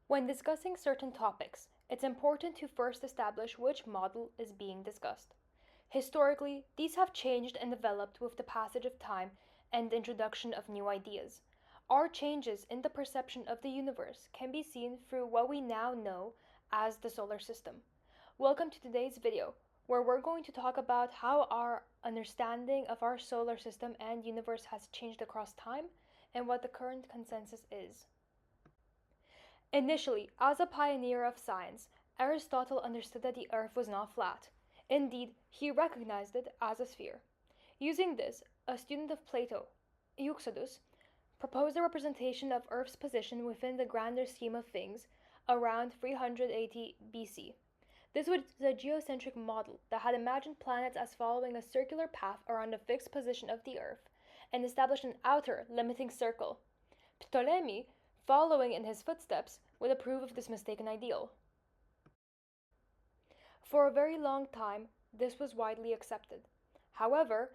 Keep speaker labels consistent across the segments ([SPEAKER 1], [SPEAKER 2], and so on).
[SPEAKER 1] When discussing certain topics, it's important to first establish which model is being discussed. Historically, these have changed and developed with the passage of time and the introduction of new ideas. Our changes in the perception of the universe can be seen through what we now know as the solar system. Welcome to today's video, where we're going to talk about how our understanding of our solar system and universe has changed across time and what the current consensus is. Initially, as a pioneer of science, Aristotle understood that the Earth was not flat. Indeed, he recognized it as a sphere. Using this, a student of Plato, Euxodus, proposed a representation of Earth's position within the grander scheme of things around 380 BC. This was a geocentric model that had imagined planets as following a circular path around a fixed position of the Earth and established an outer, limiting circle. Ptolemy, following in his footsteps, would approve of this mistaken ideal. For a very long time, this was widely accepted. However,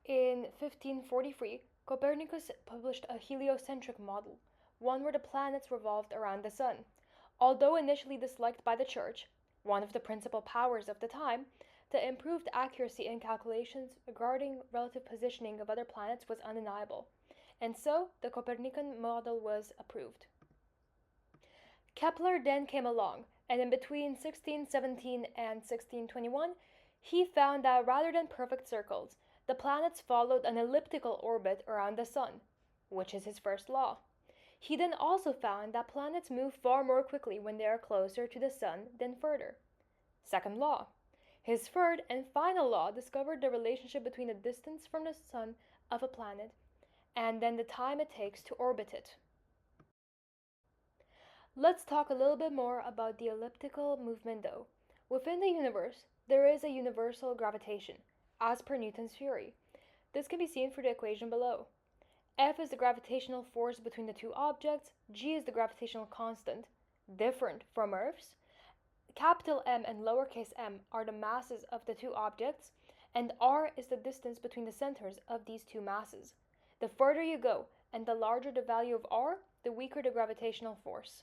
[SPEAKER 1] in 1543, Copernicus published a heliocentric model, one where the planets revolved around the sun. Although initially disliked by the Church, one of the principal powers of the time, the improved accuracy in calculations regarding relative positioning of other planets was undeniable, and so the Copernican model was approved. Kepler then came along, and in between 1617 and 1621, he found that rather than perfect circles, the planets followed an elliptical orbit around the sun, which is his first law. He then also found that planets move far more quickly when they are closer to the sun than further. Second law. His third and final law discovered the relationship between the distance from the sun of a planet and then the time it takes to orbit it. Let's talk a little bit more about the elliptical movement though. Within the universe, there is a universal gravitation, as per Newton's theory. This can be seen through the equation below. F is the gravitational force between the two objects, g is the gravitational constant, different from Earth's. Capital M and lowercase m are the masses of the two objects, and r is the distance between the centers of these two masses. The further you go, and the larger the value of r, the weaker the gravitational force.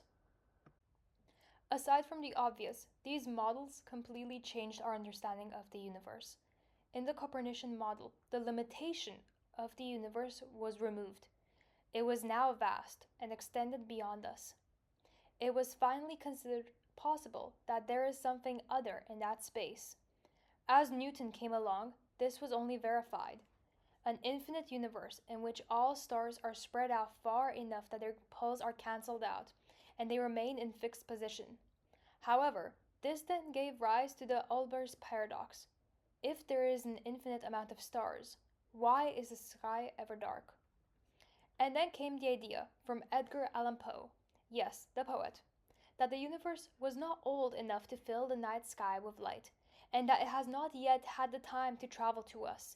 [SPEAKER 1] Aside from the obvious, these models completely changed our understanding of the universe. In the Copernican model, the limitation of the universe was removed. It was now vast and extended beyond us. It was finally considered possible that there is something other in that space. As Newton came along, this was only verified. An infinite universe in which all stars are spread out far enough that their poles are cancelled out, and they remain in fixed position. However, this then gave rise to the Olbers paradox. If there is an infinite amount of stars, why is the sky ever dark? And then came the idea from Edgar Allan Poe, yes, the poet, that the universe was not old enough to fill the night sky with light, and that it has not yet had the time to travel to us.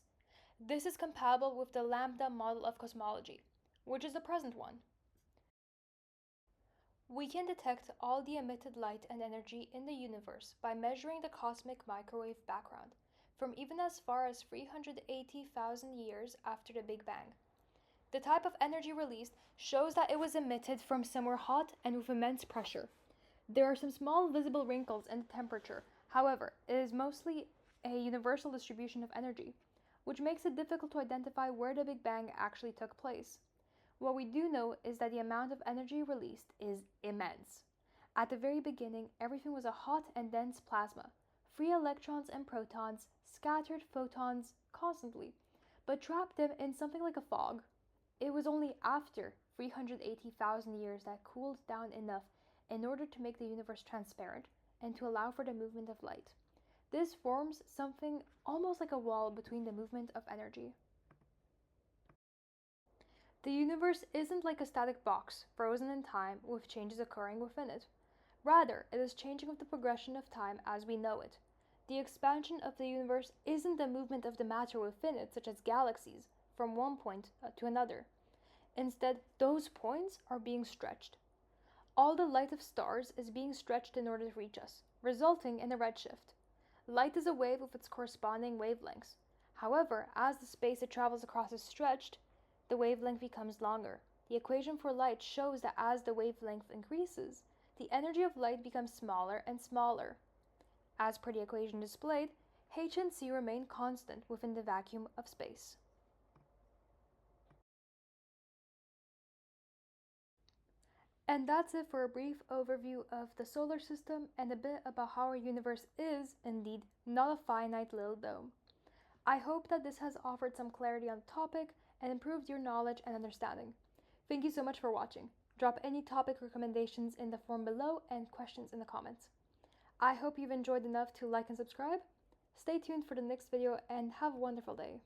[SPEAKER 1] This is compatible with the lambda model of cosmology, which is the present one. We can detect all the emitted light and energy in the universe by measuring the cosmic microwave background, from even as far as 380,000 years after the Big Bang. The type of energy released shows that it was emitted from somewhere hot and with immense pressure. There are some small visible wrinkles in the temperature, however, it is mostly a universal distribution of energy, which makes it difficult to identify where the Big Bang actually took place. What we do know is that the amount of energy released is immense. At the very beginning, everything was a hot and dense plasma. Free electrons and protons scattered photons constantly, but trapped them in something like a fog. It was only after 380,000 years that cooled down enough in order to make the universe transparent and to allow for the movement of light. This forms something almost like a wall between the movement of energy. The universe isn't like a static box, frozen in time, with changes occurring within it. Rather, it is changing with the progression of time as we know it. The expansion of the universe isn't the movement of the matter within it, such as galaxies, from one point to another. Instead, those points are being stretched. All the light of stars is being stretched in order to reach us, resulting in a redshift. Light is a wave with its corresponding wavelengths. However, as the space it travels across is stretched, the wavelength becomes longer. The equation for light shows that as the wavelength increases, the energy of light becomes smaller and smaller. As per the equation displayed, h and c remain constant within the vacuum of space. And that's it for a brief overview of the solar system and a bit about how our universe is, indeed, not a finite little dome. I hope that this has offered some clarity on the topic and improved your knowledge and understanding. Thank you so much for watching. Drop any topic recommendations in the form below and questions in the comments. I hope you've enjoyed enough to like and subscribe. Stay tuned for the next video and have a wonderful day.